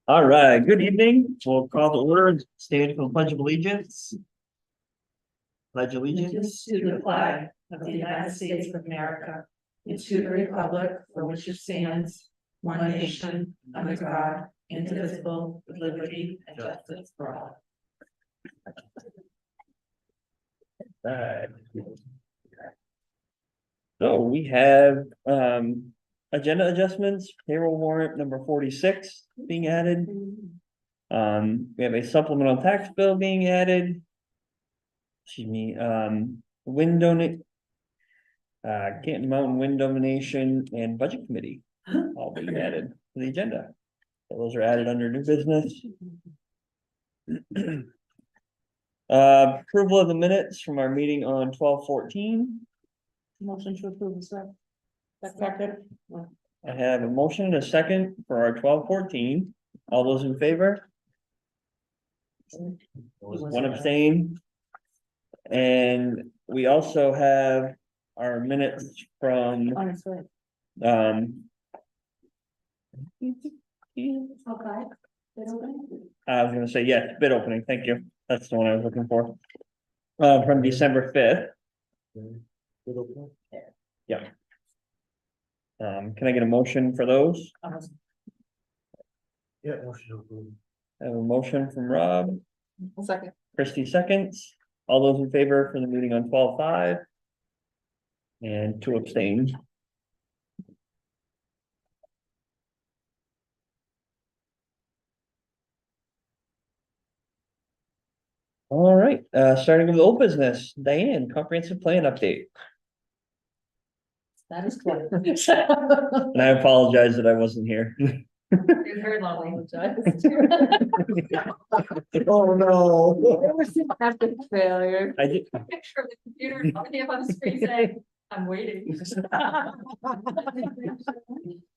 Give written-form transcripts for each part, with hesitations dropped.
All right, good evening. We'll call the order, stand for the Pledge of Allegiance. Pledge allegiance To the flag of the United States of America, and to the republic for which it stands, one nation, under God, indivisible, with liberty and justice for all. Alright. So we have agenda adjustments, payroll warrant number 46 being added. We have a supplemental tax bill being added. Excuse me, wind donate. Canton Mountain Wind Domination and Budget Committee all being added to the agenda. So those are added under new business. Approval of the minutes from our meeting on 12/14. Motion to approve, sir. Second. I have a motion and a second for our 12/14. All those in favor? One abstain. And we also have our minutes from I was gonna say, yes, bid opening, thank you. That's the one I was looking for. From December 5th. Yeah. Can I get a motion for those? Yeah, motion to approve. I have a motion from Rob, Second. Christie seconds. All those in favor for the meeting on 12/5? And 2 abstain. All right, starting with old business, Diane, comprehensive plan update. That is clear. And I apologize that I wasn't here. It's very lonely. Oh, no. It was an epic failure. I did, Picture of the computer popping up on the screen saying, I'm waiting.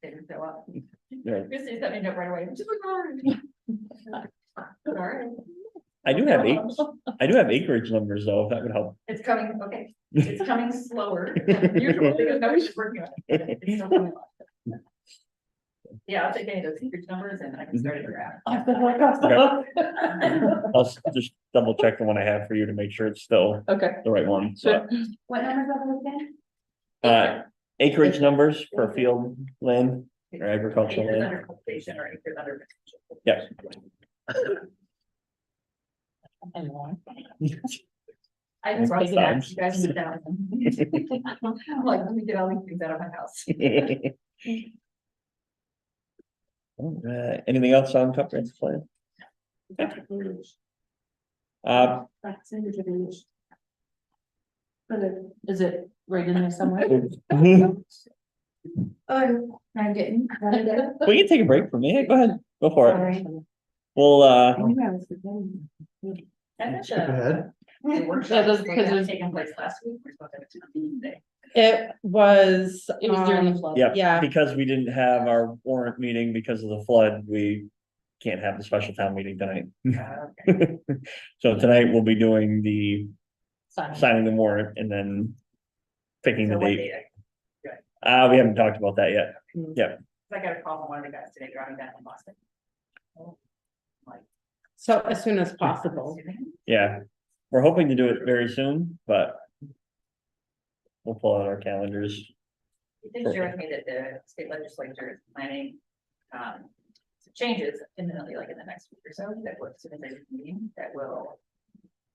Didn't show up. yeah, Christie sent me a note right away. Just Sorry. I do have acreage numbers though, if that would help. It's coming, okay, it's coming slower than usual because nobody's working on it. It's still coming along. Yeah, I'll take any of those secret numbers and I can start a graph. I'll just double check the one I have for you to make sure it's still Okay. the right one. Sure. What numbers are those again? Acreage numbers for field land or agricultural Acres land. under cultivation or acres under. Yes. I just brought Sometimes. snacks, you guys sit down. I'm like, let me get all these things out of my house. All right, anything else on comprehensive plan? Is it right in there somewhere? Oh, I'm getting. We can take a break from me. Go ahead, go for it. Sorry. Well, Skip ahead. The workshop that's was because supposed to have there's- taken place last week. We're supposed to have it today. It was. It was during the flood. yeah, Yeah. because we didn't have our warrant meeting because of the flood, we can't have the special town meeting tonight. Okay. So tonight we'll be doing the Sign. signing the warrant and then picking the So what date. date? We haven't talked about that yet. I got a call from one of the guys today driving down from Boston. Like, So as soon as possible. Yeah, we're hoping to do it very soon, but we'll pull out our calendars. He did share with me that the state legislature is planning some changes imminently, like in the next week or so, that will, as soon as they meeting, that will.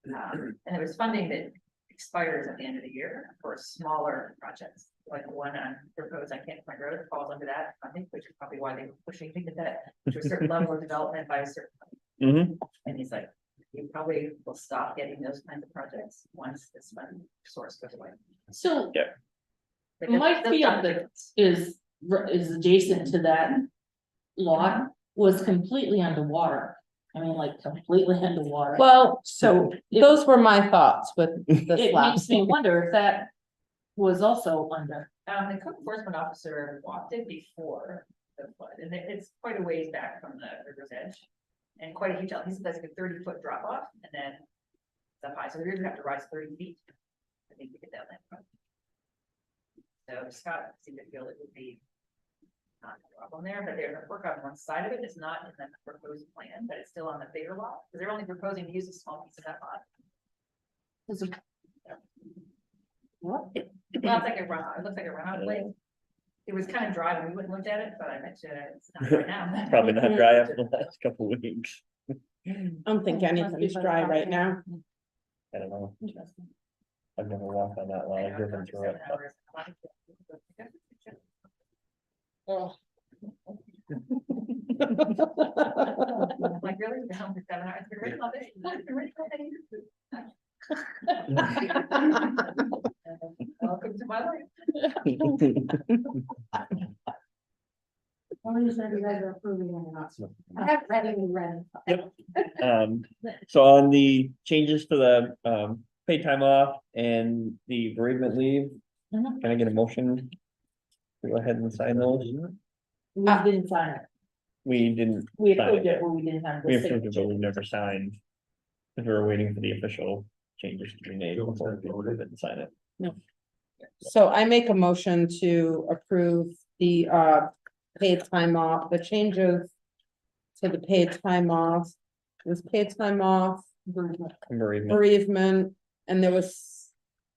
And there was funding that expires at the end of the year for smaller projects, like the one on proposed on Canton Road falls under that funding, which is probably why they were pushing to get that to a certain level of development by a certain. Mhm. And he's like, you probably will stop getting those kinds of projects once this funding source goes away. So Like, my that's field not a that difference. is adjacent to that lot was completely underwater. I mean, like completely underwater. Well, so those were my thoughts with this It makes last. me wonder if that was also under. The code enforcement officer walked it before the flood, and it's quite a ways back from the river's edge. And quite a huge, he said that's like a 30-foot drop off, and then it's up high, so you're gonna have to rise 30 feet. I think to get down that front. So Scott seemed to feel it would be not a problem there, but there's a work on one side of it, it's not in the proposed plan, but it's still on the bigger lot, because they're only proposing to use a small piece of that lot. What? It looks like a runoff, it looks like a runoff lake. It was kind of dry when we went and looked at it, but I bet you it's not right now. Probably not dry after the last couple of weeks. I don't think anything's dry right now. I don't know. I've never walked on that line, I've driven through it. Like really, down for 7 hours, you're ready all day. You're ready all day. Welcome to my life. Only said you guys are approving and not. I have read and read. So on the changes to the paid time off and the bereavement leave, Mhm. can I get a motion? to Go ahead and sign those. We didn't sign it. We didn't, We Sign approved it. it, but we didn't have we the approved it, but signature. we never signed. Because we were waiting for the official changes to be made before we approve it and sign it. So I make a motion to approve the paid time off, the changes. To the paid time off, it was paid time off, Bereavement, bereavement, and there was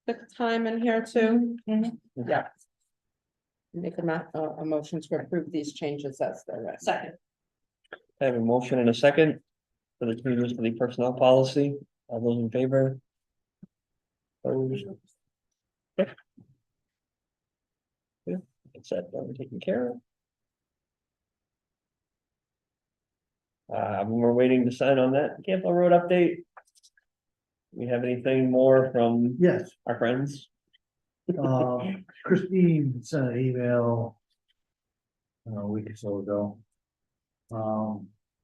sick time in here too. Mhm. Yeah. Make a motion to approve these changes as they're written. Second. I have a motion and a second. For the changes to the personnel policy, all those in favor? Opposed? Okay. Yeah, it's that done, taken care of. We're waiting to sign on that Campbell Road update. We have anything more from Yes, our friends? Christine sent an email. A week or so ago.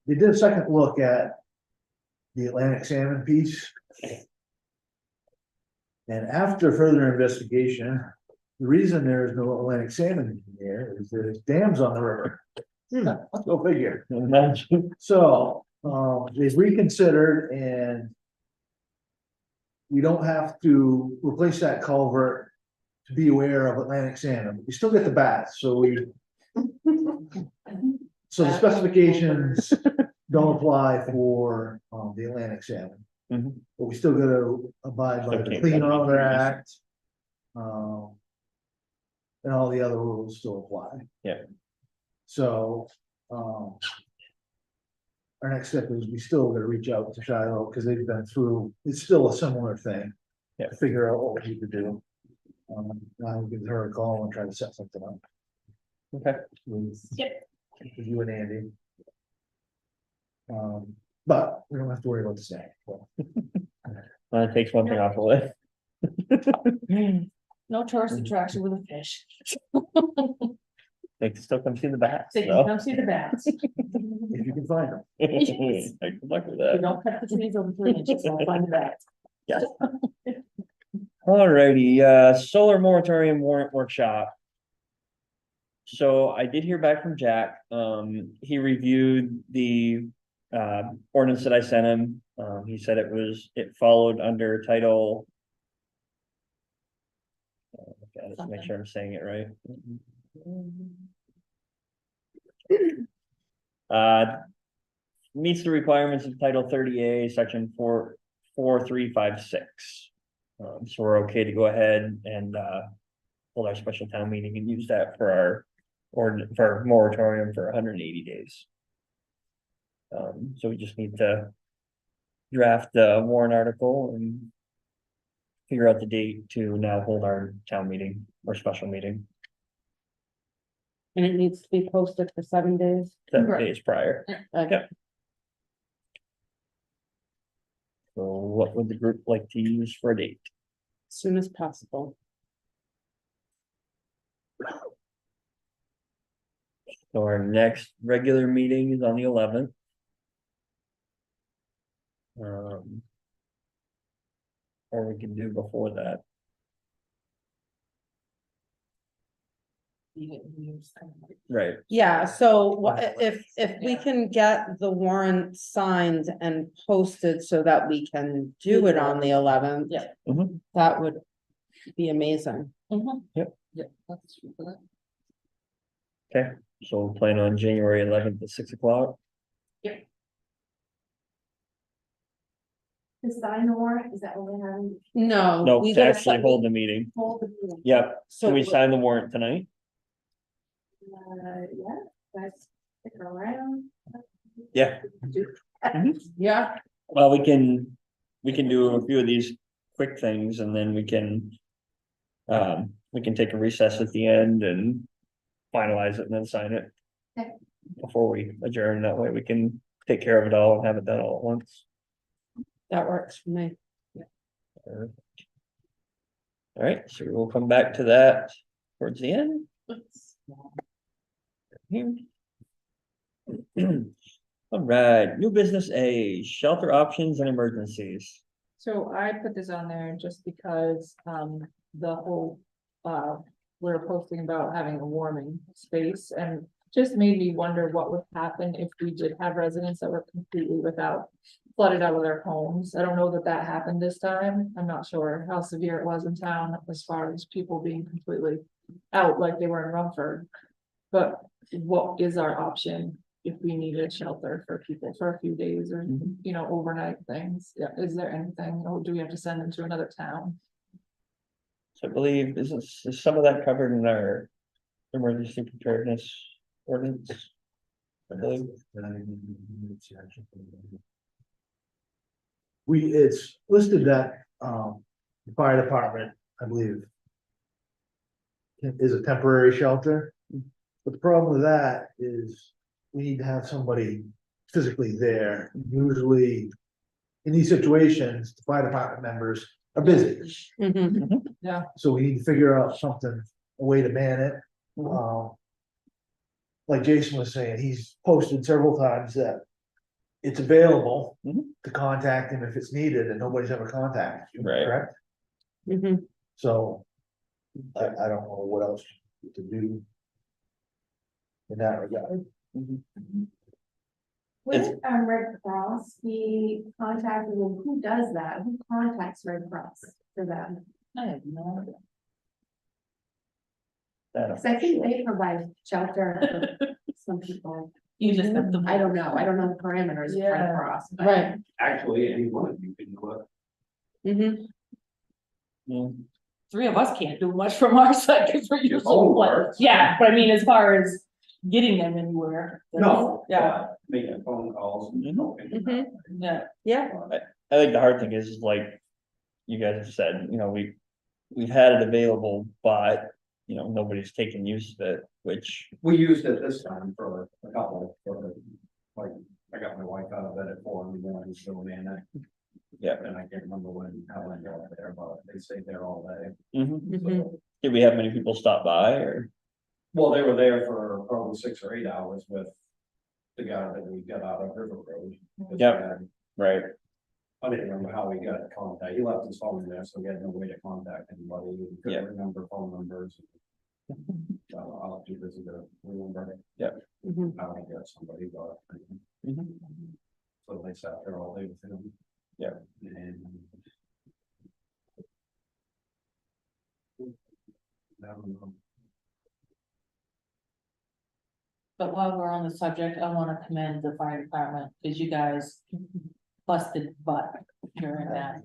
They did a second look at. The Atlantic salmon piece. And after further investigation, the reason there is no Atlantic salmon in there is that there's dams on the river. Go figure. Imagine. So, they've reconsidered and. We don't have to replace that culvert to be aware of Atlantic salmon. We still get the bass, so we. So the specifications don't apply for, the Atlantic salmon. Mhm. But we still gotta abide by Still the can't Clean cut Water trees. Act. And all the other rules still apply. Yeah. So, our next step is we still gotta reach out to Shiloh, cause they've been through, it's still a similar thing. Yeah. To figure out what we need to do. I'll give her a call and try to set something up. Okay. With Yep. with you and Andy. But we don't have to worry about the snag. It takes one thing off the list. No tourist attraction with a fish. They can still come see the bats. So you so. come see the bats. If you can find them. Good luck with We that. don't cut the trees over 3 inches, so I'll find the bats. Yeah. Alrighty, solar moratorium warrant workshop. So I did hear back from Jack, he reviewed the ordinance that I sent him, he said it followed under title. Let's make sure I'm saying it right. Meets the requirements of Title 30A, section 4356. So we're okay to go ahead and hold our special town meeting and use that for our for moratorium for 180 days. So we just need to draft the warrant article and figure out the date to now hold our town meeting or special meeting And it needs to be posted for 7 days. 7 Right. days prior. Okay. So what would the group like to use for a date? As soon as possible. So our next regular meeting is on the 11th. Or we can do before that. Right, Yeah, so if we can get the warrant signed and posted so that we can do it on the 11th. Yeah. Mhm. That would be amazing. Mhm. Yep. Yeah. That's for that. So we'll plan on January 11th at 6 o'clock. To sign the warrant, is that what we're having? No. No, we to gotta actually sign- hold the meeting. Hold the meeting. Yep. So Can we sign the warrant tonight? Yeah, guys, stick around. Yeah. Yeah, Well, we can do a few of these quick things and then we can take a recess at the end and finalize it and then sign it. Okay. Before we adjourn, that way we can take care of it all and have it done all at once. that works for me. All right, so we'll come back to that towards the end. Here. All right, new business A, shelter options and emergencies. So I put this on there just because, the whole, we're posting about having a warming space and just made me wonder what would happen if we did have residents that were completely without, flooded out of their homes. I don't know that that happened this time. I'm not sure how severe it was in town as far as people being completely out like they were in Rumford. But what is our option if we needed shelter for people for a few days or, you know, overnight things? Yeah, is there anything, or do we have to send them to another town? So I believe, is some of that covered in our emergency preparedness ordinance? I believe. It's listed that, the fire department, I believe. Is a temporary shelter, but the problem with that is we need to have somebody physically there. Usually, in these situations, the fire department members are busy, Mhm. so we need to figure out something, a way to man it. Like Jason was saying, he's posted several times that it's available to contact him if it's needed, and nobody's ever contacted you, Right. correct? Mhm. So I don't know what else to do in that regard. Would Red Cross be contacted, well, who does that? Who contacts Red Cross for them? I have no idea. Cause I think they provide shelter for some people. You just have to. I don't know the parameters of Red Yeah. Cross. but- Right. Actually, anyone you can do it. Mhm. Yeah. Three of us can't do much from our side because we're usually, phone like, works. yeah, but I mean, as far as getting them anywhere. No. Yeah. but Making phone calls and helping. them out. Yeah, Yeah, I think the hard thing is like you guys have said, you know, we've had it available, but you know, nobody's taken use of it, which, We used it this time for a couple, like, I got my wife out of bed at 4 in the morning, so man, yeah. and I can't remember how I got there, but they stayed there all day. Mhm. Did we have many people stop by or? Well, they were there for probably 6 or 8 hours with the guy that we got out of River Road. Yep. Right. I didn't remember how he got in contact. He left his phone there, so we had no way to contact anybody. He Yeah. couldn't remember phone numbers. So I'll have to visit to remember Mhm. how I got somebody, but. Mhm. So they sat there all day with him. Yeah. And. I don't know. But while we're on the subject, I wanna commend the fire department, cause you guys busted butt during that.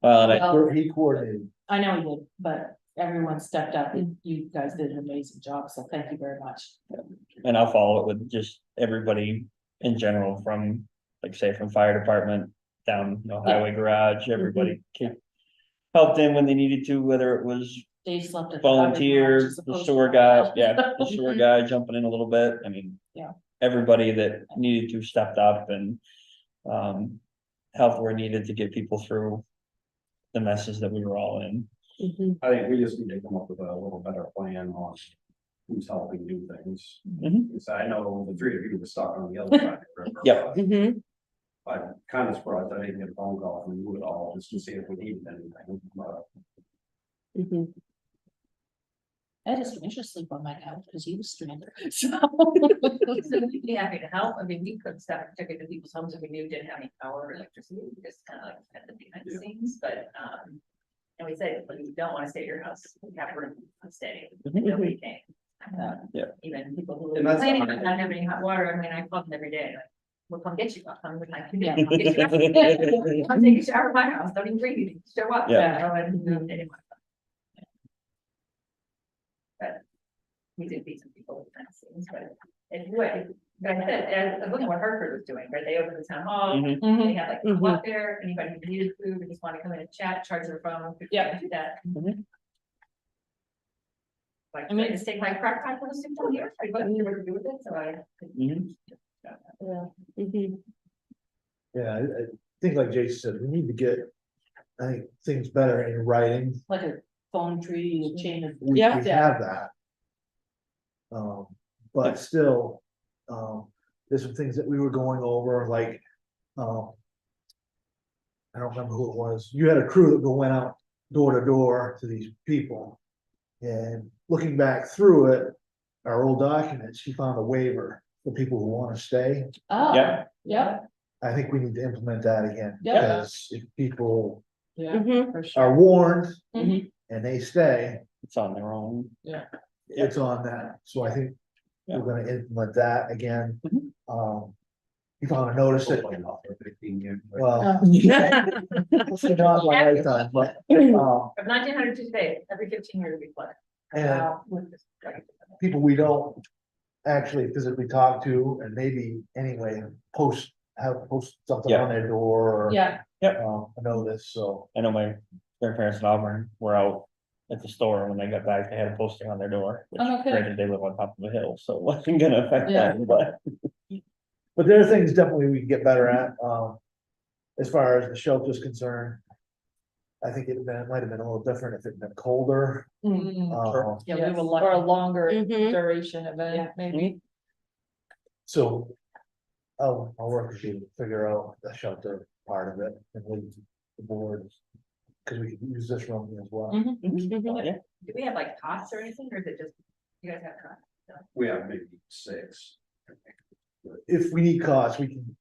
Well, and I, Well, He coordinated. I know you did, but everyone stepped up and you guys did an amazing job, so thank you very much. and I'll follow it with just everybody in general from, like say, from fire department down, you know, highway garage, everybody helped in when they needed to, whether it was They slept at the highway garage volunteer, as the opposed sewer to- guy, yeah, the sewer guy jumping in a little bit, I mean. Yeah. Everybody that needed to stepped up and, helped where needed to get people through the messes that we were all in. Mhm. I think we just need to come up with a little better plan on who's helping do things. Mhm. Because I know the three of you were stuck on the other side. of the river. Yep. Mhm. I'm kind of surprised I didn't get a phone call from you at all, just to see if we needed anything, but. Mhm. I just finished to sleep on my couch because he was stranded, so. So we'd be happy to help. I mean, we could start checking to people's homes if we knew didn't have any power or electricity, we just kind of like at the behind the scenes, but, and we say, if you don't want to stay at your house, you have room to stay. Mhm. Nobody can. Yeah. Even people who And are that's complaining fine. about not having hot water, I mean, I call them every day, like, we'll come get you, I'll come with my. Yeah. Come take a shower at my house, don't even drink anything, show up. Yeah. you know, and, anyway. But we did beat some people with kind of things, but anyway, but I said, and I was looking at what Hartford was doing, right, they opened the town hall, Mhm. they had like, people up there, anybody who needed food, would just want to come in and chat, charge their phone. Yeah. Do that. Mhm. Like, I mean, just take my crock pot, put a stick down here, I wasn't sure what to do with it, so I. Mhm. Yeah, I think like Jason said, we need to get, I think, things better in writing. Like a phone tree, a chain of. We Yeah. have that. But still, there's some things that we were going over, like, I don't remember who it was. You had a crew that went out door to door to these people. And looking back through it, our old documents, you found a waiver for people who want to stay. Oh, Yeah. yeah, I think we need to implement that again, Yeah. because if people yeah, Mhm. for sure. are warned Mhm. and they stay, It's on their own. it's on them. So I think Yeah. we're gonna implement that again. Mhm. You probably noticed it. For 15 years. Well, it's not my lifetime, but, From 1900 to today, every 15 years we flood. and people we don't actually physically talk to, and maybe anyway, post something Yeah. on their door or. Yeah, A notice, so. I know my grandparents in Auburn were out at the store, when they got back, they had a posting on their door. Which Oh, okay. granted, they live on top of a hill, so it wasn't gonna affect Yeah. them, but. But there are things definitely we can get better at, as far as the shelter's concerned. I think might have been a little different if it'd been colder. Mm. Yeah, we Yes, were or a lucky. longer Mhm. duration event, maybe. So. I'll work with you to figure out the shelter part of it and leave the board. Cause we could use this room as well. Mhm. Yeah, Do we have like costs or anything, or is it just, you guys have costs? We have maybe 6. If we need costs, we can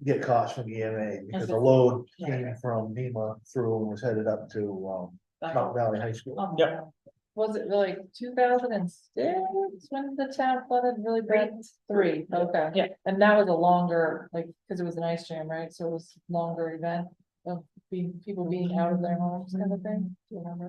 get costs from EMA because the load came from NEMA through and was headed up to, Mountain Valley High School. Oh, Yep. wow. Was it really 2006 when the town flooded really bad? 3, okay. Yeah. And that was a longer, like, because it was an ice jam, right? So it was longer event of people being out of their homes kind of thing. Do you remember?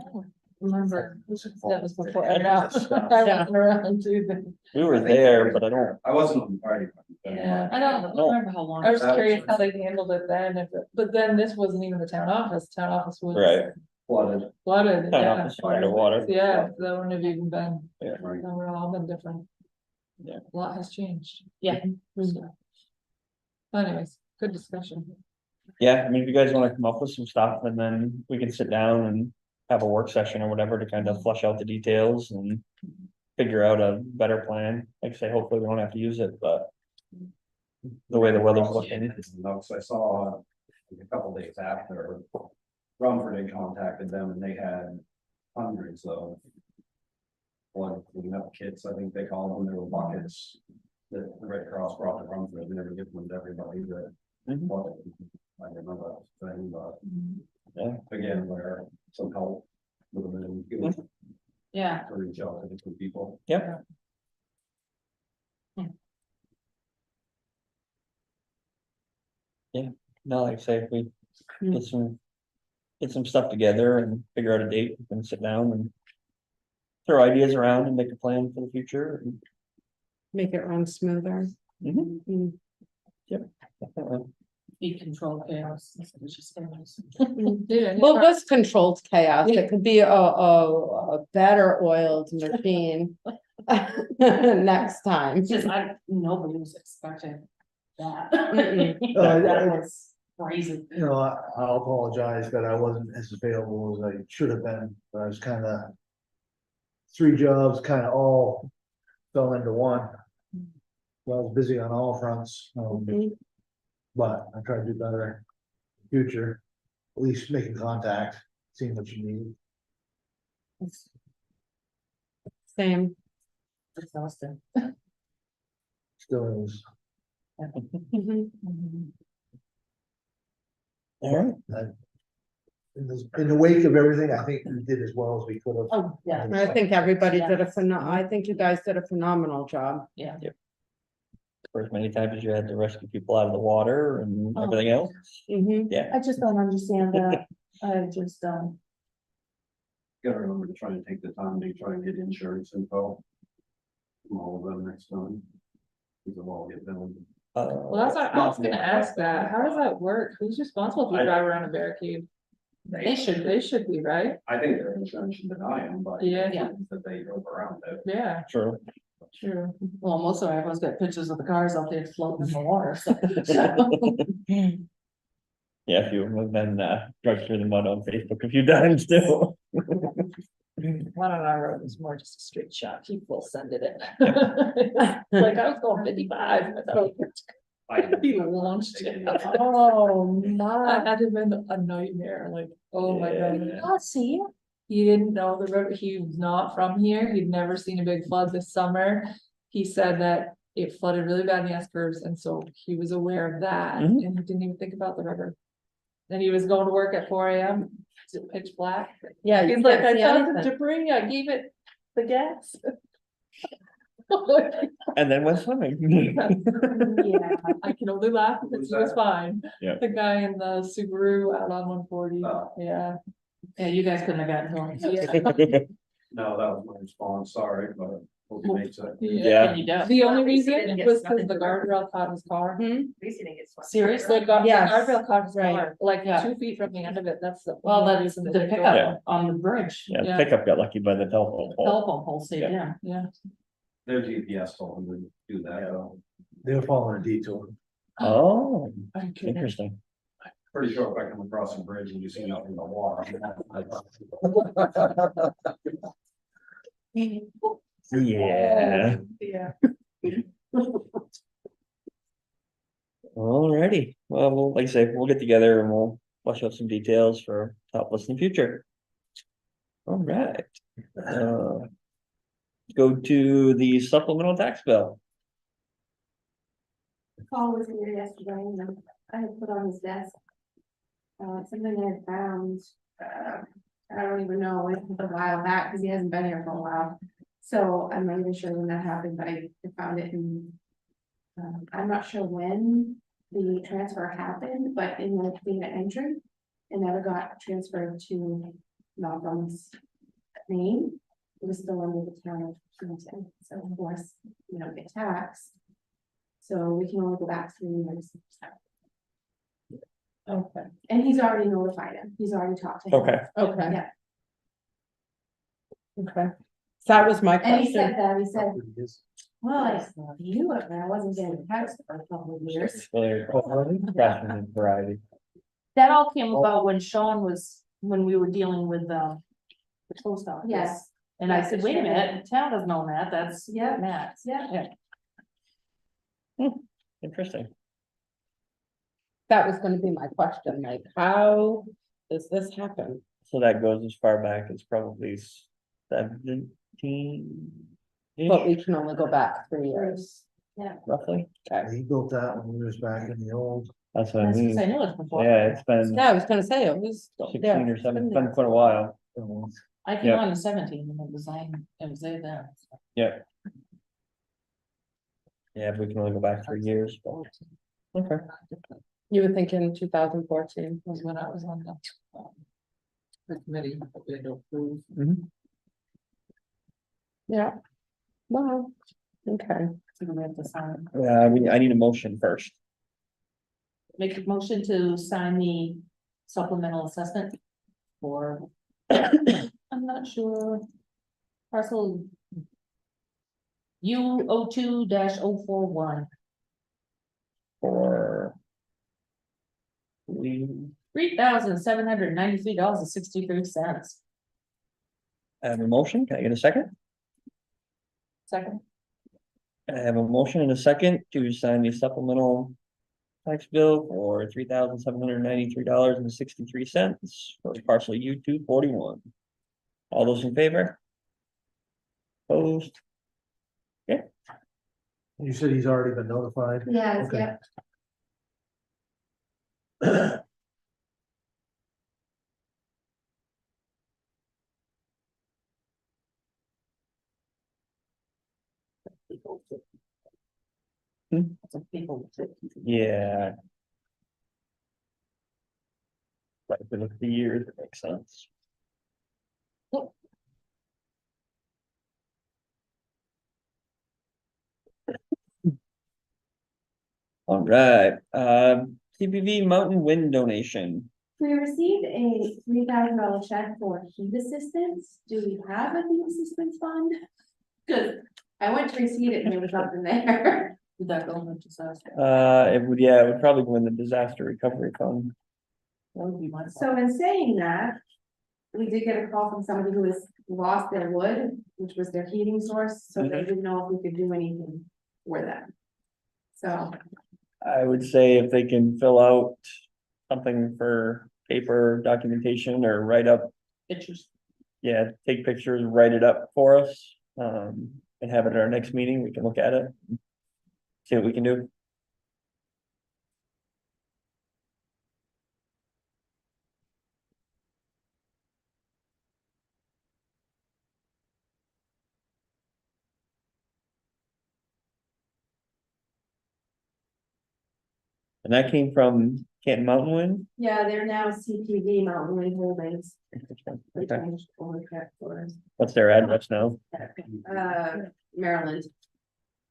Remember. That was before, I And know. I wasn't around too then. we were there, but I don't, I wasn't on the party. Yeah. I don't remember how long. I was That was- curious how they handled it then, but then this wasn't even the town office, town office was. Right. Flooded. Flooded, Town yeah. office was underwater. Yeah, that wouldn't have even been, Yeah. that would have all been different. Yeah. A lot has changed. Yeah. So. Anyways, good discussion. yeah, I mean, if you guys wanna come up with some stuff, and then we can sit down and have a work session or whatever to kind of flush out the details and. Figure out a better plan, like I say, hopefully we don't have to use it, but. The way the weather's looking. Notes I saw a couple days after, Rumford had contacted them and they had hundreds of. Flood cleanup kits, I think they called them, there were buckets that the Red Cross brought to Rumford, and they were giving them to everybody that. Mhm. flooded. I don't know that thing, but Yeah. again, where some help would have been good Yeah, to reach out to different people. Yep. Yeah, no, like I say, if we get some. Get some stuff together and figure out a date, we can sit down and. Throw ideas around and make a plan for the future. and- Make it run smoother. Mhm. Mm. Definitely. be control chaos. That's what she said. Yeah, Well, it was controlled chaos. It could be a better oiled machine. Next time. Just, nobody was expecting that. Mm-mm. That was crazy. You know, I'll apologize that I wasn't as available as I should have been, but I was kind of. 3 jobs kind of all fell into one. So I was busy on all fronts, Mhm. but I try to do better. in the Future, at least making contact, seeing what you need. Same. Exhausting. Still is. Mhm. All right, I- in the wake of everything, I think we did as well as we could have. Oh, yeah, I think everybody did I think you guys did a phenomenal job. yeah. First many times as you had to rescue people out of the water and Oh. everything else. Mhm. Yeah, I just don't understand that. I just don't. Gotta remember to try and take the time to try and get insurance info. From all of them next time. These will all get billed. Well, that's what I was gonna ask that. How does that work? Who's responsible if you drive around a barricade? They should be, right? I think their insurance should deny them, but. Yeah. That they drove around it. Yeah, true. true. Well, most of everyone's got pictures of the cars out there floating in the water, so. Yeah, if you've been dragged through the mud on Facebook a few times too. One on our road was more just a straight shot. People send it in. Like I was going 55. I thought he launched it. Oh, That my. had to have been a nightmare, like, oh my Yeah. god. Oh, see, He didn't know the river, he was not from here, he'd never seen a big flood this summer. He said that it flooded really bad in the S curves, and so he was aware of that, Mhm. and he didn't even think about the river. And he was going to work at 4 AM, it's pitch black. Yeah. you He's like, can't I see thought the anything. debris, I gave it the gas. And then went swimming. Yeah, I can only laugh because he was fine. Yeah. The guy in the Subaru out on 140, Oh. yeah. yeah, you guys couldn't have gotten to him. Yeah. No, that was my response, sorry, but hope he makes it. Yeah. You don't. The only At least he reason didn't get was swept because the into the river. guardrail caught his car. Hmm? At least he didn't get swept. Seriously? The Yes, guardrail caught his right. car, like Yeah. 2 feet from the end of it, that's the. Well, only that's reason the they drove pickup it. on the bridge, Yeah, Yeah. pickup got lucky by the telephone pole. telephone pole saved Yeah. him. Yeah, Their GPS told them to do that, though. They're following a detour. Oh, I'm kidding. interesting. Pretty sure if I come across a bridge and you see nothing but water. Yeah, Yeah. alrighty. Well, like I say, we'll get together and we'll flush out some details for top list in the future. Alright. Go to the supplemental tax bill. Paul was here yesterday and I had put on his desk. Something I had found, I don't even know, it was a while back, because he hasn't been here for a while. So I'm not even sure when that happened, but I found it in. I'm not sure when the transfer happened, but in the data entry, it never got transferred to Malcolm's name. It was still under the town of Canton, so of course, you don't get taxed. So we can only go back 3 years. Okay, And he's already notified him, he's already talked to him. Okay, okay. Yeah. Okay. That was my And he said question. that, he said, well, I knew it, but I wasn't getting taxed for a couple of years. Freshman and variety. That all came about when Sean was, when we were dealing with, the post office. Yes. And I said, wait a minute, the town doesn't own that, that's Yeah. Matt's. Yeah. Interesting. That was gonna be my question, like, how does this happen? So that goes as far back as probably 17. But we can only go back 3 years. Roughly, He built that when we was back in the old. that's what I I mean. knew it before. Yeah, it's been Yeah, I was gonna say, it was. 16 or 17, it's been quite a while. I came Yeah. on in 17 and it was there then. Yeah. Yeah, we can only go back 3 years, but, okay. You were thinking 2014. Was when I was on the committee, that we had to approve. Yeah. Wow, okay. So we have to sign. I need a motion first. Make a motion to sign the supplemental assessment for, I'm not sure. Parcel. U02-041, For. We $3,793.63. have a motion, can I get a second? Second, I have a motion and a second to sign the supplemental tax bill for $3,793.63 for parcel U241. All those in favor? Opposed? You said he's already been notified. Yes, Okay. yeah, people. Hmm? Some people. Yeah. Right, if we look at the years, it makes sense. All right, TPV Mountain Wind donation. We received a $3,000 check for heat assistance. Do we have a heat assistance fund? Cause I went to receive it and there was nothing there. Did that go into disaster? It would probably go in the disaster recovery fund. That would be my. So in saying that, we did get a call from somebody who has lost their wood, which was their heating source, so they Mhm. didn't know if we could do anything for them. So, I would say if they can fill out something for paper documentation or write up, Pictures. yeah, take pictures, write it up for us. And have it at our next meeting, we can look at it. See what we can do. And that came from Canton Mountain Wind. yeah, they're now CPV Mountain Wind Holdings. They Okay. changed ownership for, What's their address now? Maryland.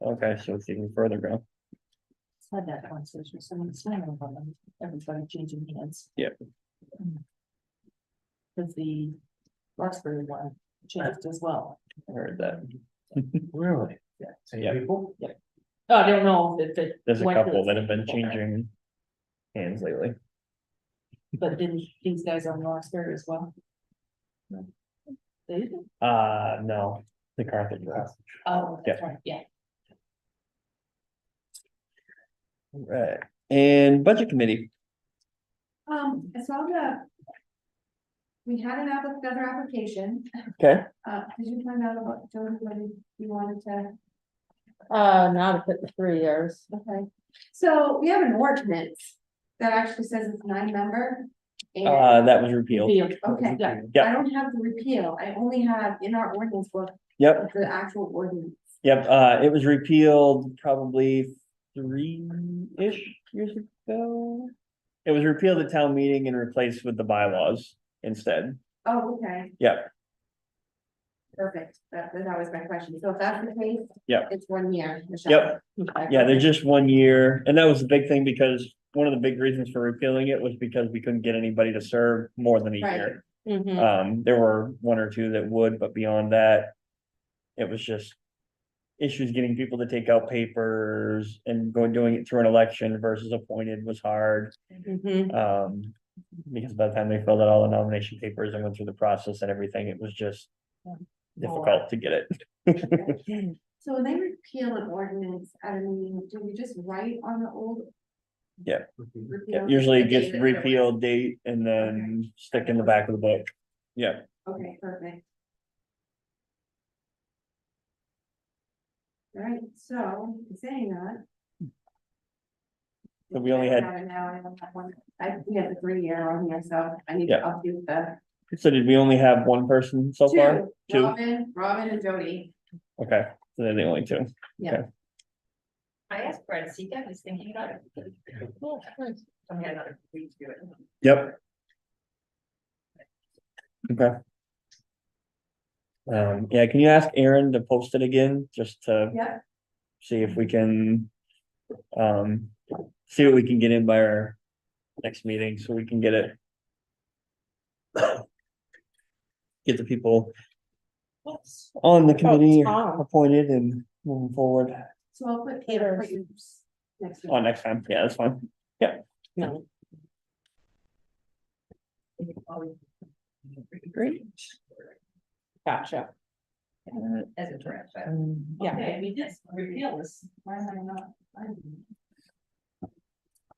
Okay, so it's even further down. Had that conversation with someone saying about them, everybody changing hands. Yep. Cause the Roxbury one changed as well. I heard that. Really? Yeah. Same Yeah. people? Oh, I don't know if it. There's a went to couple the that have been same people, changing hands lately. But didn't these guys on Roxbury as well? No. They didn't? No, the Carthage. ones. Oh, that's right, yeah. Right, and budget committee. I saw we had another application, Okay. did you find out about, Jody, when you wanted to? Now to put the 3 years. Okay, so we have an ordinance that actually says it's 9-member. That was repealed. Okay, Yeah. I Yep, don't have the repeal, I only have in our ordinance book, yep, the actual ordinance. yep, it was repealed probably 3-ish years ago. It was repealed at town meeting and replaced with the bylaws instead. Oh, okay, Yep, perfect, that was my question, so if that's the case. Yep. It's 1 year, Michelle. yep, Okay. yeah, they're just 1 year, and that was the big thing because one of the big reasons for repealing it was because we couldn't get anybody to serve more than a Right. year. Mhm. There were 1 or 2 that would, but beyond that. It was just. Issues getting people to take out papers and doing it through an election versus appointed was hard. Mhm. Because by the time they filled out all the nomination papers and went through the process and everything, it was just. Difficult to get it. So when they repeal an ordinance at a meeting, do we just write on the old? Yeah. repeal Usually it the gets date that it was? repealed date and then stick in the back of the book. Yeah, Okay, perfect. Alright, so saying that. So we only had- Now I don't have one, we have the 3-year on here, so I need to Yeah. update the. so did we only have 1 person so far? Two? Robin and Jody. Okay, so they're the only 2. I asked Brad to see that, he's thinking about it. I had another week to do it. Yep. Okay. Yeah, can you ask Aaron to post it again, just to Yep, see if we can. See what we can get in by our next meeting, so we can get it. Get the people on the committee Tom. appointed and moving forward. so I'll put Peter. next week. On next time, yeah, that's fine. No. Great. Gotcha. As a draft. Yeah. Okay, we did repeal this. Why am I not?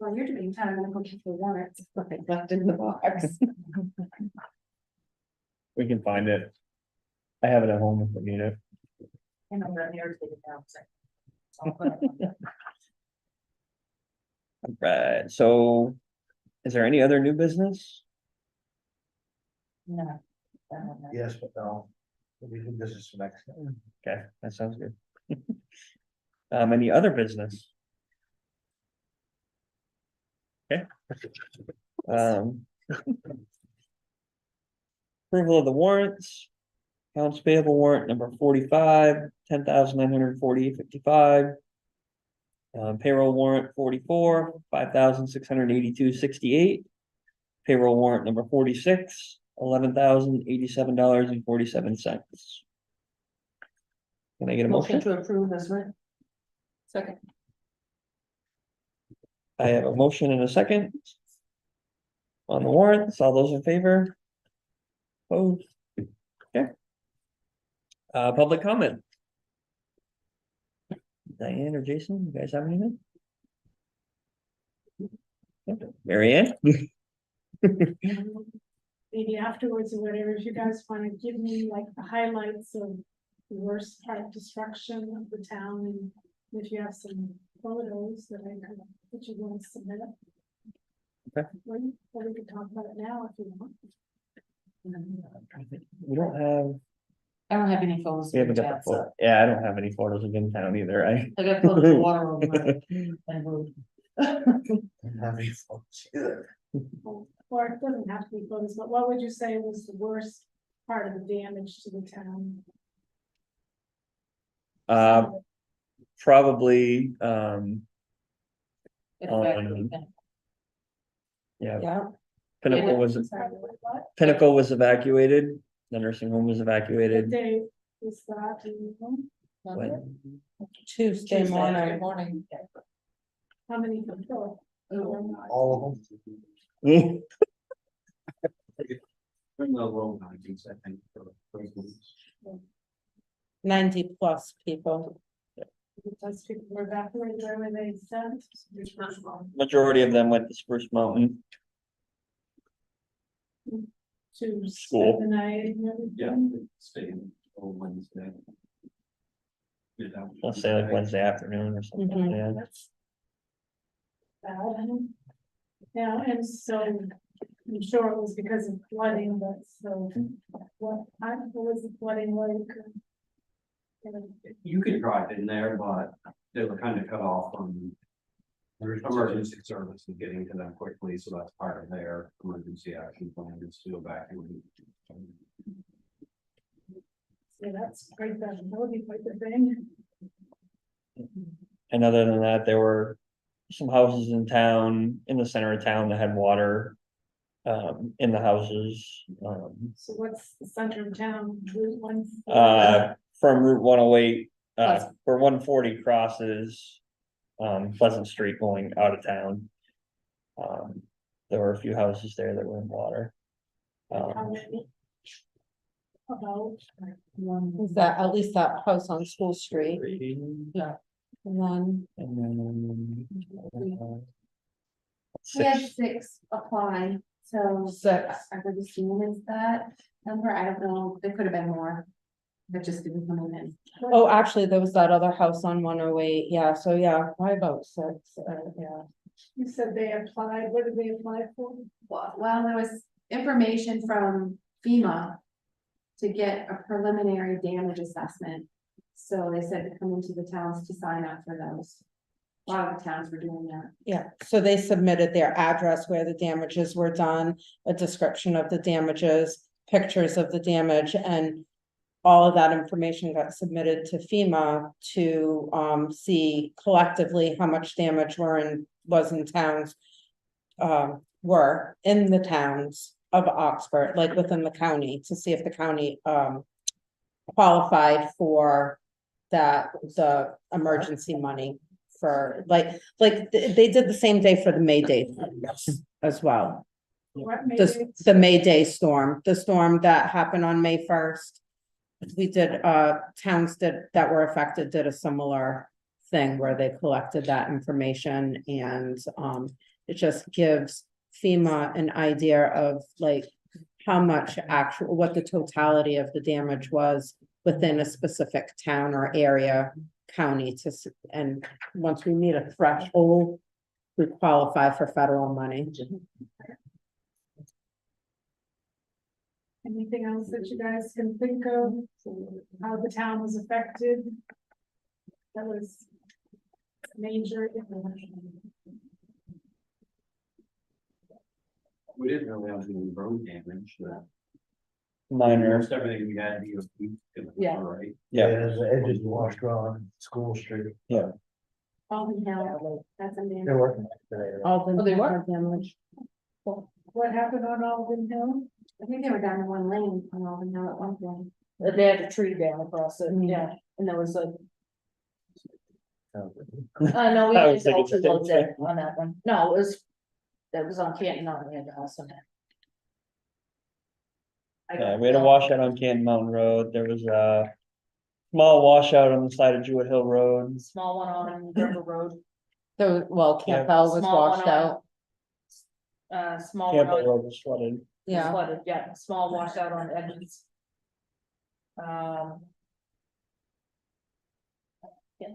Well, you're doing time, I'm gonna go check the warrants. Left in the box. We can find it. I have it at home if we need it. And I'm gonna take it down. So I'll put it on there. Right, so. Is there any other new business? No. Yes, but no. We do business next. Okay, that sounds good. Any other business? Okay. Approval of the warrants. Accounts payable warrant number 45, 10,948.55. Payroll warrant 44, 5,682.68. Payroll warrant number 46, $11,087.47. Can I get a Motion motion? to approve as written. Second. I have a motion and a second. On the warrants, all those in favor? Opposed? Okay. Public comment. Diane or Jason, you guys have anything? Mary Ann? Maybe afterwards or whatever, if you guys wanna give me like the highlights of the worst part destruction of the town, and if you have some photos that I could, that you want to submit. Okay. Or we could talk about it now if you want. We don't have, I don't have any photos. we haven't of got the that, so photo. Yeah, I don't have any photos of in town either. I got photos of water over my and road. Or it doesn't have to be photos, but what would you say was the worst part of the damage to the town? Probably, Evacuate. yeah, Yeah, Pinnacle was, Sorry, what Pinnacle was evacuated, the nursing home was What evacuated. day was that? Do you know? When, Tuesday morning. Morning. How many people? All of them. Bring the low 90s, I think, for those ones. 90 plus people. Because people were evacuated, where were they sent? Majority of them went to Spruce Mountain. To School. spend the night and Yeah, everything. staying on Wednesday. Let's say like Wednesday afternoon or something, Mhm. yeah. That's bad. Yeah, and so I'm sure it was because of flooding, but so what was the flooding like? You could drive in there, but they were kind of cut off from emergency service and getting to them quickly, so that's part of their emergency action plan is to evacuate. Yeah, that's great, that would be quite the thing. And other than that, there were some houses in town, in the center of town that had water. In the houses, So what's the center of town? Route 1? from Route 108, for 140 crosses. Pleasant Street going out of town. There were a few houses there that were in water. How many? About. Is that at least that house on School Street? Yeah. And And then. We had Six, 6 apply, so. Six. I would assume is that number, I don't know, there could have been more. That just didn't come in. oh, actually, there was that other house on 108. Yeah, so yeah, probably about 6. Yeah. You said they applied, what did they apply for? Well, there was information from FEMA. To get a preliminary damage assessment. So they said to come into the towns to sign up for those. A lot of the towns were doing that. Yeah, so they submitted their address where the damages were done, a description of the damages, pictures of the damage, and all of that information got submitted to FEMA to see collectively how much damage was in towns. Were in the towns of Oxford, like within the county, to see if the county qualified for the emergency money for like they did the same day for the May Day as well. What made The it? the May Day storm, the storm that happened on May 1st. We did towns that were affected did a similar thing where they collected that information, and it just gives FEMA an idea of like how much what the totality of the damage was within a specific town or area, county and once we meet a threshold, we qualify for federal money. Anything else that you guys can think of, how the town was affected? That was major. We didn't really have any road damage, but. Minor, Most everything we had, Yeah. right? yeah, The edges washed on School Street. Alden Hill, that's a They're man. working today. All the they were? damage. What happened on Alden Hill? I think they were down to one lane on Alden Hill at one point. They had a tree down across it, yeah, and there was a, no, we I only was thinking got two the same loads there on that one, no, it was. That was on Canton, not in the house. yeah, we had a washout on Canton Mountain Road, there was a small washout on the side of Jewett Hill Road. Small one on River Road, So, well, Yeah. Campbell was Small one washed on- out, small one Campbell on, Road was flooded. yeah. flooded, yeah, small washout on Edmonds. Can't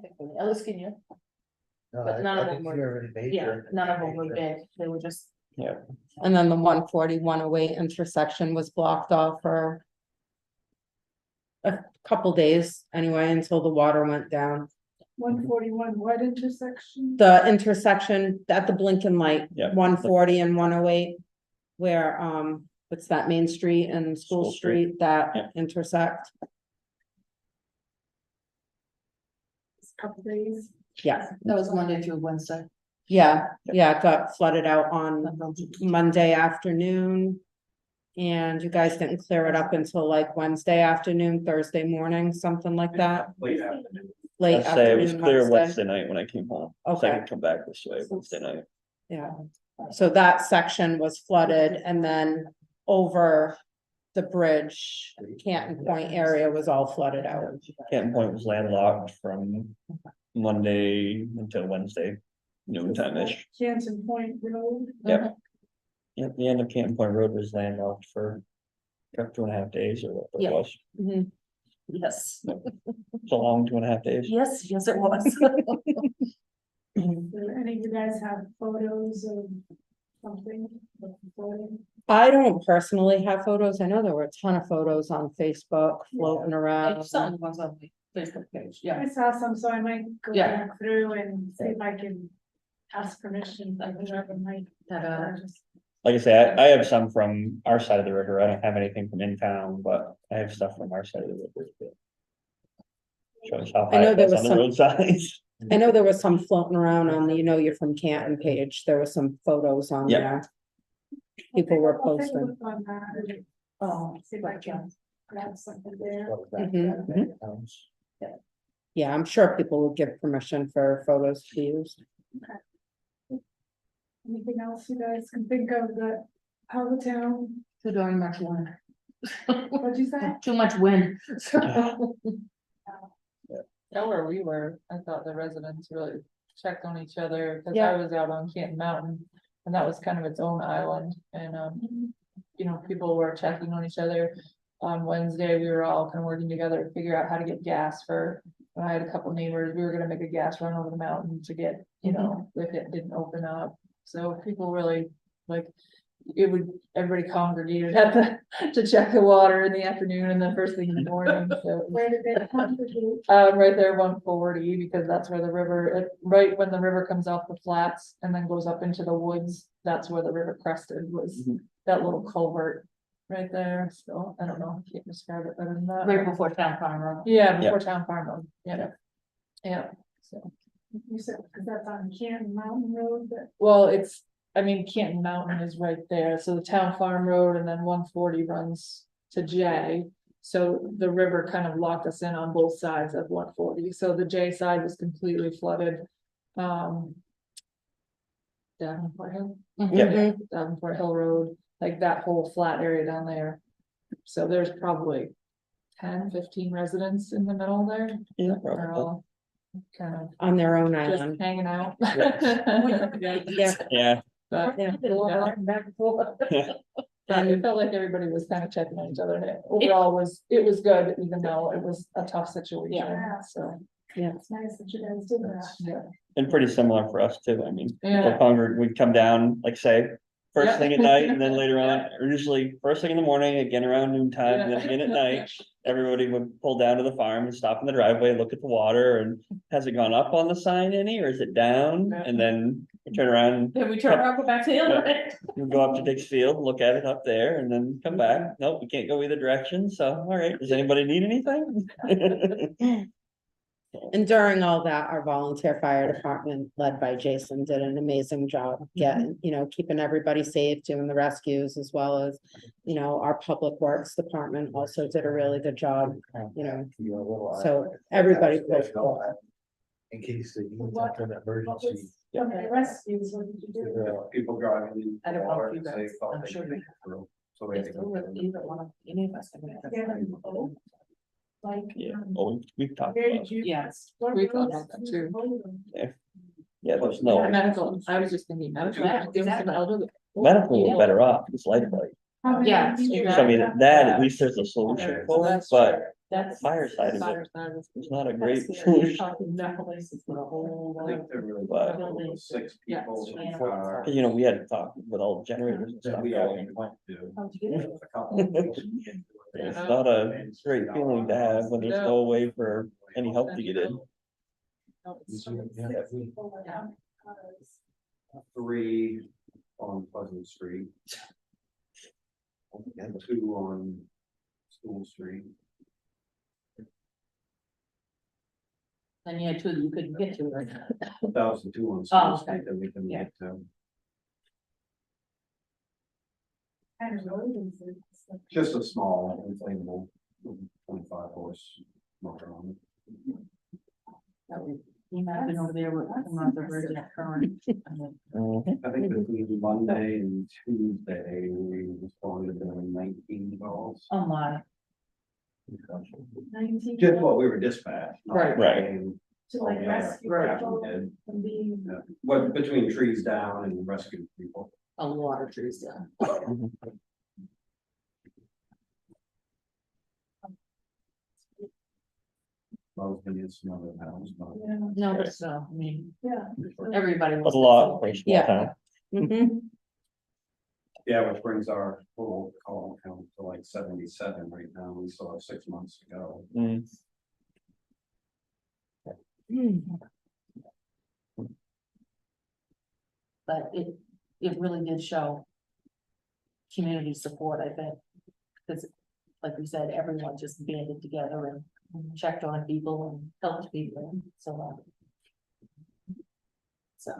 think of it, Ellis, can you? But none of them were- Yeah, none of them were big, they were just, And then the 140-108 intersection was blocked off for a couple days anyway, until the water went down. 141, what intersection? The intersection at the blinking light, Yeah. 140 and 108, where, what's that, Main Street and School School Street. Street that Yeah. intersect? Couple days. Yeah, that was Monday through Wednesday. yeah, it got flooded out on Monday afternoon. And you guys didn't clear it up until like Wednesday afternoon, Thursday morning, something like that, Late afternoon. late I say it was afternoon clear Wednesday. Wednesday night when I came home, so I Okay. could come back this way Wednesday night. Yeah, so that section was flooded and then over the bridge, Canton Point area was all flooded out. Canton Point was landlocked from Monday until Wednesday, noontime-ish. Canton Point Road. Yep. Yep, the end of Canton Point Road was landlocked for 2.5 days or what it Yeah. was. Mhm. Yes, It's a long 2.5 days. yes, yes, it was. Do any of you guys have photos of something? I don't personally have photos. I know there were a ton of photos on Facebook floating I around. saw the ones on the Facebook page, yeah. I saw some, so I might go Yeah. back through and see if I can ask permission, like whoever might. Like I say, I have some from our side of the river. I don't have anything from in town, but I have stuff from our side of the river. that Shows how I know high it there was was on the some- roadsides. I know there was some floating around on the, you're from Canton page. There were some photos on Yeah. there. People were I'll take a posting. look on that and Oh, see if I can grab something there. Mhm. Yeah, I'm sure people will give permission for photos to be used. Anything else you guys can think of that, how the town, too darn much wind. what'd you say? Too much wind. Yeah, where we were, I thought the residents really checked on each other, cause I Yeah. was out on Canton Mountain. And that was kind of its own island, and, people were checking on each other. On Wednesday, we were all kind of working together to figure out how to get gas for, I had a couple neighbors, we were gonna make a gas run over the mountain to get, if it didn't open up. So people really, like, everybody congregated at to check the water in the afternoon and then first thing in the morning, so. Where did they congregate? Right there, 140, because that's where the river, right when the river comes off the flats and then goes up into the woods, that's where the river crested was, Mhm. that little culvert right there, so, I don't know, I can't describe it better than that. Right before Town Farm Road. Yeah, before Town Farm Road, yeah. Yeah, so, You said, cause that's on Canton Mountain Road, but well, Canton Mountain is right there, so the Town Farm Road and then 140 runs to J. So the river kind of locked us in on both sides of 140, so the J side was completely flooded. Davenport Hill? Mhm. Davenport Hill Road, like that whole flat area down there. So there's probably 10-15 residents in the middle there. Yeah, They're probably. all kind of On their own just island. hanging out. Yeah. Yeah, But Yeah. back and forth. But it felt like everybody was kind of checking on each other, and overall it was good, even though it was a tough situation, Yeah. so. it's nice that you guys did that. Yeah, and pretty similar for us too. I mean, Yeah. we'd come down, like say, first Yeah. thing at night, and then later on, or usually first thing in the morning, again around noon time, and then again at night. Everybody would pull down to the farm and stop in the driveway and look at the water, and has it gone up on the sign any, or is it down? And then we turn around, Then we turn around, go back to the other end. we go up to Dick's Field, look at it up there, and then come back. Nope, we can't go either direction, so, all right, does anybody need anything? And during all that, our volunteer fire department, led by Jason, did an amazing job getting, keeping everybody safe, doing the rescues, as well as, our public works department also did a really good job, so everybody. In case they need something emergency. Rescues, what did you do? People driving. in I don't know if water, you they guys- thought I'm they sure could they- make it through, so they If had to there go were through. either one of any of us, I mean, Yeah, like. Yeah, well, we've talked Where about, did you? Yes. what We thought roads about that did too. you go to? yeah, there's no, Medical, I was just thinking, medical, give them some elderly. medical is better off, it's lifelike. How many Yeah, did you So I mean, have? that, at least there's a solution for it, That's but That's. fire side of it, Fire side is- it's not a great You're solution. talking medical places for a whole I lot think of. there really But- was 6 Yeah. people in the Yeah. car. Cause we had to talk with all the generators and That stuff we going. actually went to. How'd you get it? A couple of weeks into it. It's not a great feeling to have when there's no way for any help to get in. Yeah. 3 on Pleasant Street. And 2 on School Street. Then you had two that you couldn't get to, right? That was the 2 on Oh, School okay. Street that we couldn't Yeah. get to. Kind of road is it? Just a small inflatable 25 horse motor on it. That was- You might have been over there with some of the virgin current. Mhm. I think between Monday and Tuesday, we responded to 19 calls. Oh, my. 19 Just what we were dispatched. not Right. Right. saying, To like yeah, rescue right. people we did. from being. Yeah. What, between trees down and rescue people. A lot of trees down. Most of it's some other towns, but Yeah, No, but so, I mean, yeah. everybody was. That's a lot for a small Yeah. town. Mhm. yeah, which brings our total call count to like 77 right now. We still have 6 months to go. Mm. But it really did show. Community support, I think. Cause like we said, everyone just banded together and checked on people and helped people and so on. So,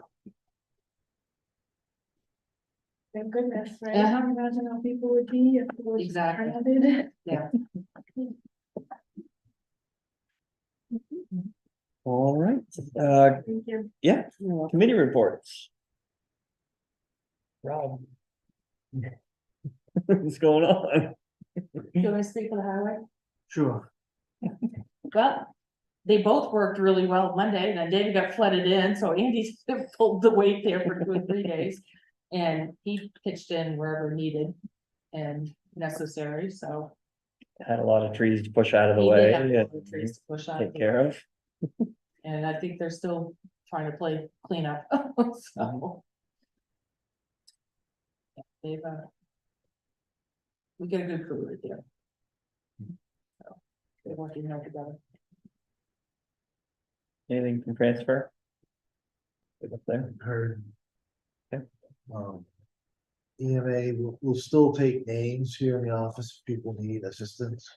Thank goodness, right? Yeah. I can't imagine how people would be if it was Exactly. crowded. yeah. All right, Thank you. yeah, committee reports. Rob. What's going on? Can I speak for the highway? Sure. Well, they both worked really well Monday, and then David got flooded in, so Andy's pulled the weight there for 2 or 3 days. And he pitched in wherever needed and necessary, so. Had a lot of trees to push out of the he did way have a lot and of trees to push out. take care of. And I think they're still trying to play cleanup, so. Yeah, they've, we get a good crew right there. So, they're working well together. Anything from transfer? Get up there. Heard. Okay. EMA will still take names here in the office if people need assistance.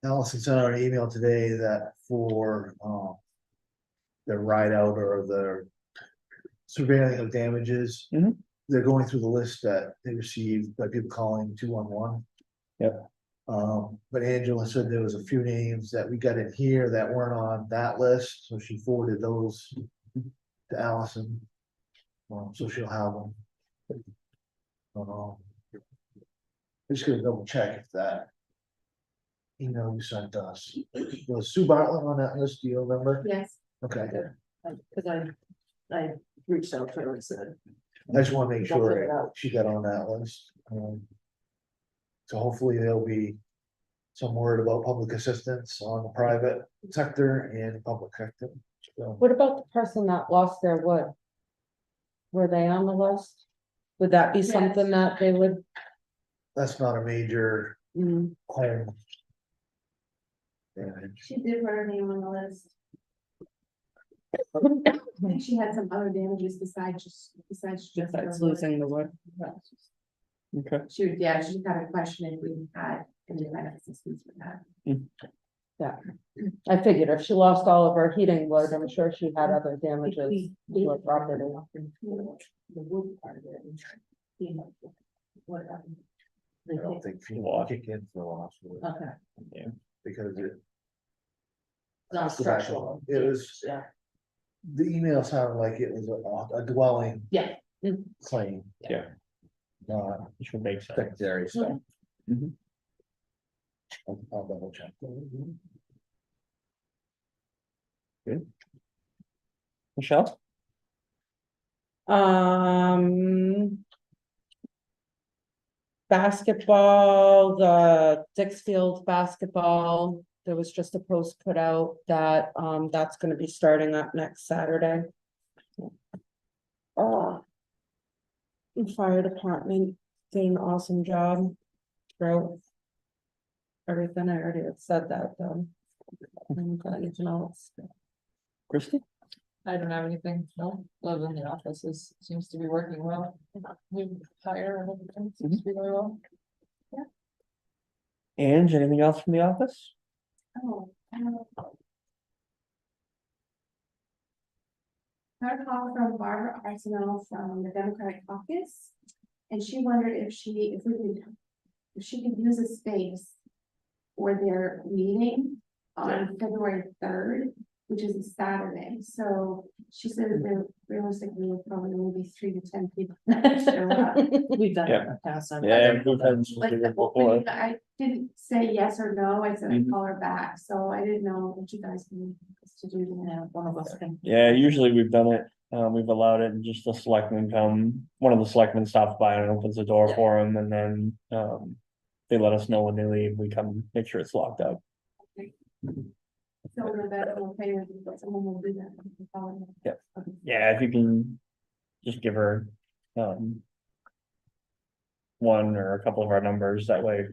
Allison sent out an email today that for, their ride out or their surveying of damages. Mhm. They're going through the list that they received by people calling 211. Yep. But Angela said there was a few names that we got in here that weren't on that list, so she forwarded those to Allison. So she'll have them. Just gonna double check if that email you sent us, was Sue Bartlett on that list, do you remember? Yes. Okay, Cause I reached out to her and said, I just wanna make Don't fill it sure out. she got on that list. So hopefully there'll be some word about public assistance on the private sector and public sector. So What about the person that lost their wood? Were they on the list? Would that be Yes. something that they would? That's not a major Mm, home. damage. She did put her name on the list. And she had some other damages besides just. Besides her losing the wood. Okay. She, yeah, she had a question if we had any kind of assistance with that. Yeah, I figured if she lost all of her heating wood, I'm sure she had other damages to her property. The wood part of it. You know, what, I don't think FEMA will kick in for loss of it, Okay. because it. Not structural. It was, Yeah. the email sounded like it was a dwelling Yeah. claim. Yeah. Not Which would make sense. secondary stuff. Mhm. I'll double check. Michelle? Basketball, the Dixfield basketball, there was just a post put out that, that's gonna be starting up next Saturday. The fire department did an awesome job. Throughout everything, I already had said that, though. Anything else? Christie? I don't have anything, no, other than the office seems to be working well. New hire and everything seems to be going well. Ange, anything else from the office? Oh. Got a call from Barbara Arsenal from the Democratic Caucus. And she wondered if she could use a space for their meeting on February 3rd, which is a Saturday. So she said that there realistically will probably only be 3 to 10 people that show up. We've done it Yeah. in the past. Yeah, we've had some Like, figures before. I didn't say yes or no, I said I'd Mhm. call her back, so I didn't know what you guys can to do. Yeah, one of us can. Yeah, usually we've done it, we've allowed it, and just the selectmen come, one of the selectmen stops by and opens the door Yeah. for them, and then, they let us know when they leave, we come make sure it's locked up. So we're better, we'll pay her, but someone will do that. Yeah. Okay. Yeah, if you can just give her, one or a couple of our numbers, that way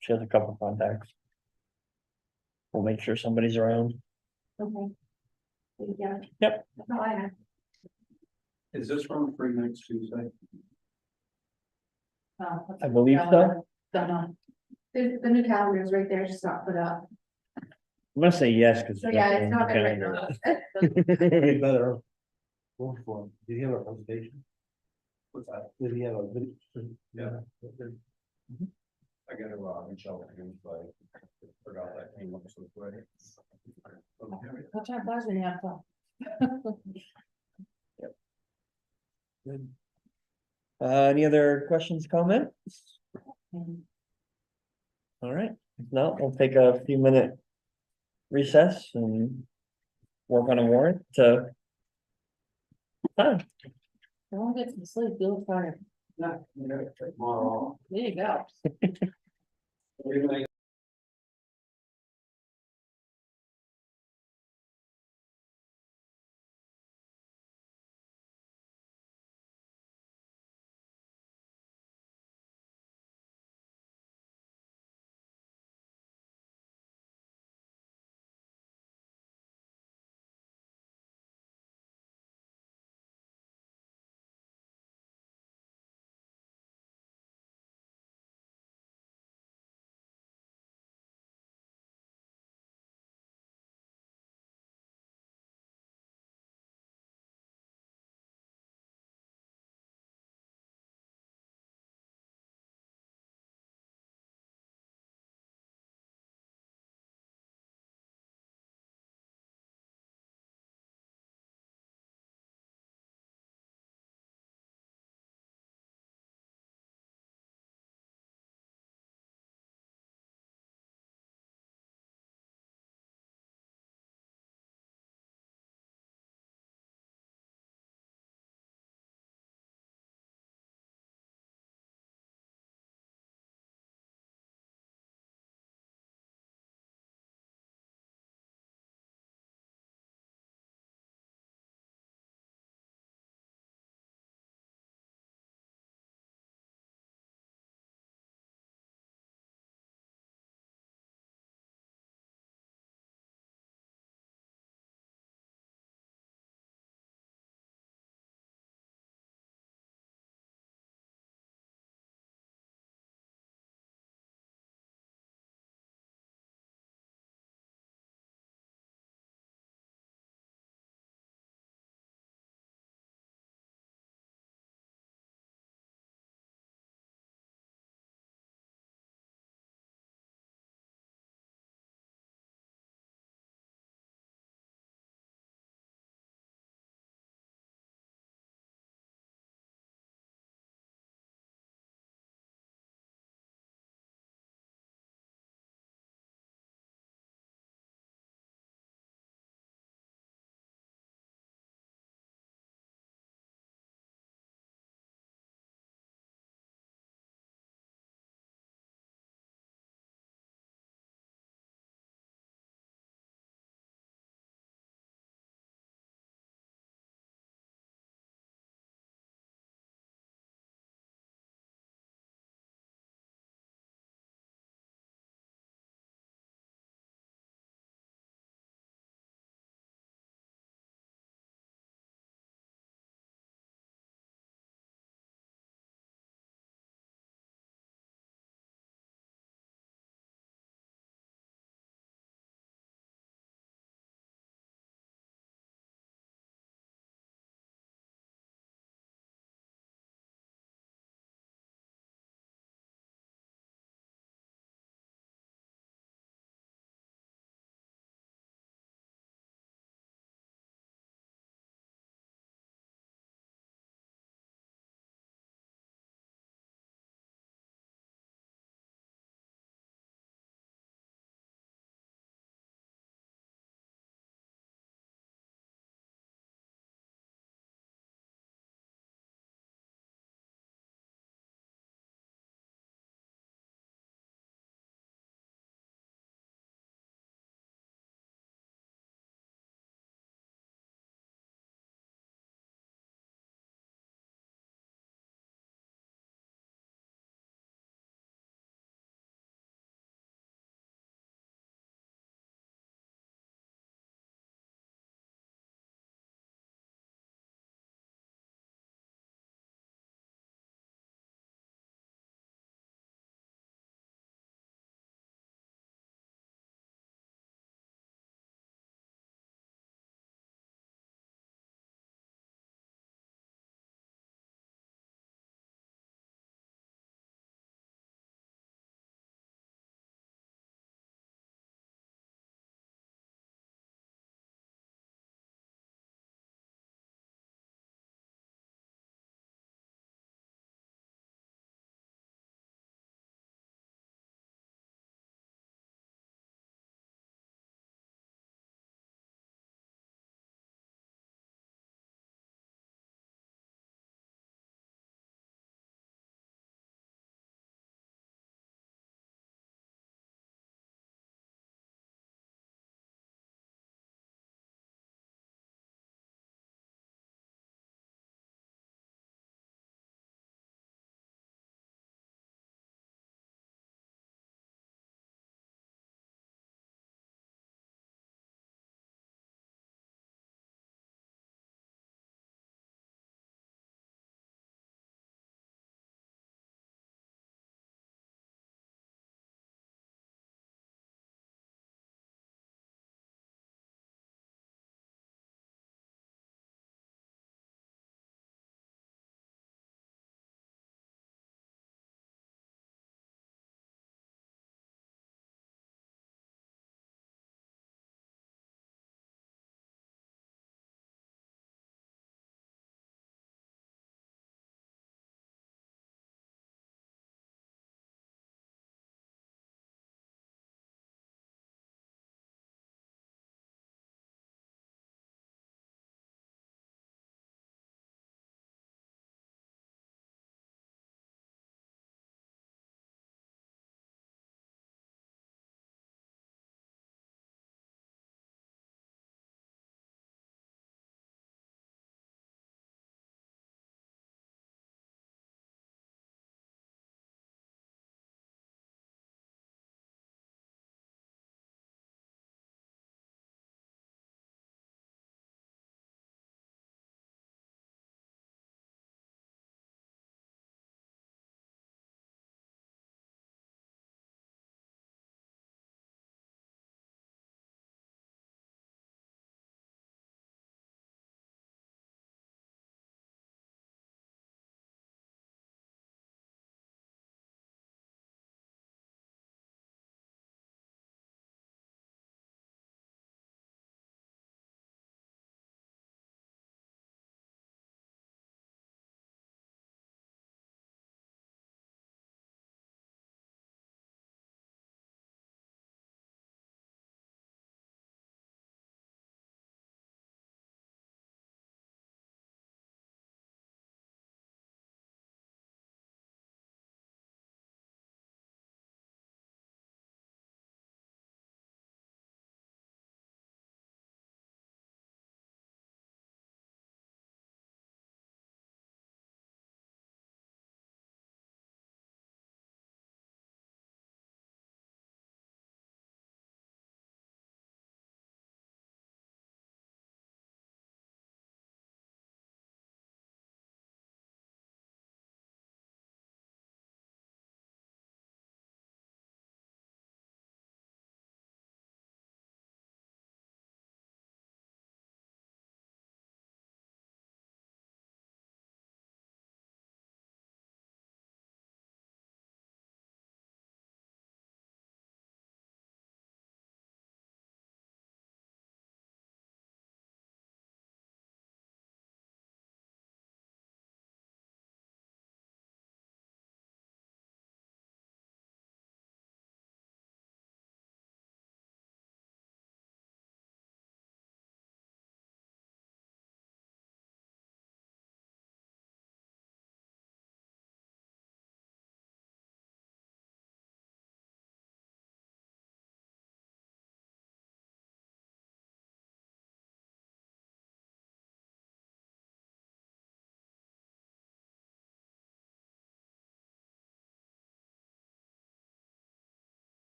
she has a couple contacts. We'll make sure somebody's around. Okay. Yeah. Yep. That's all I have. Is this from free next Tuesday? I believe so. Don't know. The new calendar is right there, just not put up. I'm gonna say yes, cause. So yeah, it's not been written on. Be better. Go for it. Did he have a presentation? What's that? Did he have a video? Yeah. I gotta, reach out to him, but I forgot that came up so quick. What time flies when you have fun? Good. Any other questions, comments? All right, if not, we'll take a few minute recess and work on a warrant to. Huh. I won't get some sleep, feel tired. Tomorrow. There you go.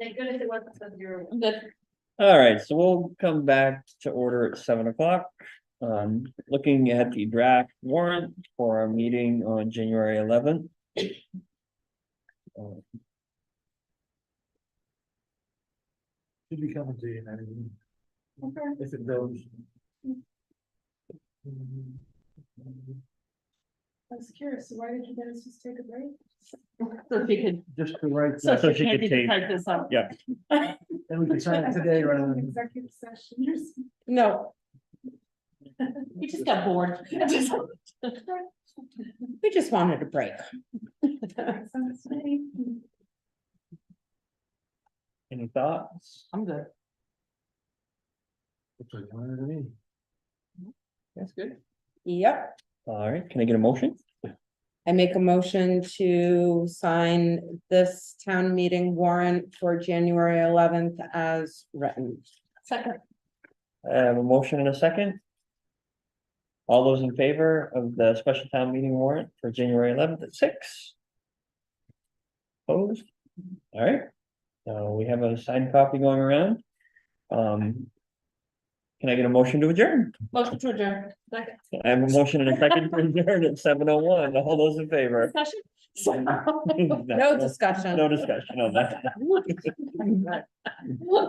Thank goodness it wasn't some of your. I'm good. All right, so we'll come back to order at 7 o'clock. Looking at the draft warrant for our meeting on January 11th. Should be coming to you, Nathan. If it goes. I was curious, why did you guys just take a break? So she could, Just to write, so So she she can could take- type this up. Yeah, and we can sign it today rather than. Executive session or something. No, We just got bored. we just wanted a break. Sounds nice. any thoughts? I'm good. Looks like one to me. That's good. Yep, All right, can I get a motion? I make a motion to sign this town meeting warrant for January 11th as written. Second, I have a motion and a second. All those in favor of the special town meeting warrant for January 11th at 6? Opposed? All right, so we have a signed copy going around. Can I get a motion to adjourn? motion to adjourn. Second. I have a motion and a second to adjourn at 7:01. All those in favor? Discussion? No discussion. No discussion on that.